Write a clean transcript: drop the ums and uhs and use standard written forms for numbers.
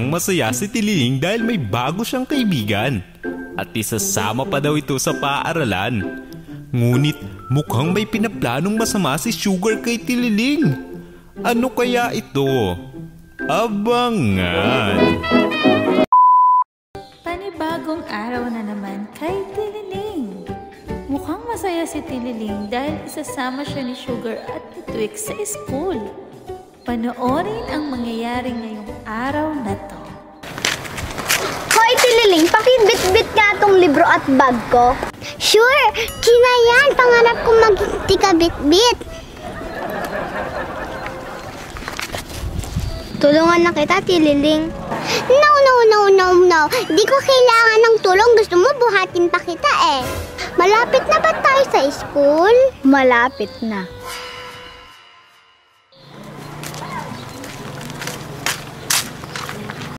Ang masaya si Tililing dahil may bago siyang kaibigan at isasama pa daw ito sa paaralan. Ngunit mukhang may pinaplanong masama si Sugar kay Tililing. Ano kaya ito? Abangan! Panibagong araw na naman kay Tililing. Mukhang masaya si Tililing dahil isasama siya ni Sugar at ni Twix sa school. Panoorin ang mangyayari ngayong araw na to. Hoy Tililing, pakibit-bit nga tong libro at bag ko. Sure, kinayan. Pangarap kong maging tika-bit-bit. Tulungan na kita, Tililing. No. Di ko kailangan ng tulong. Gusto mo buhatin pa kita eh. Malapit na ba tayo sa school? Malapit na.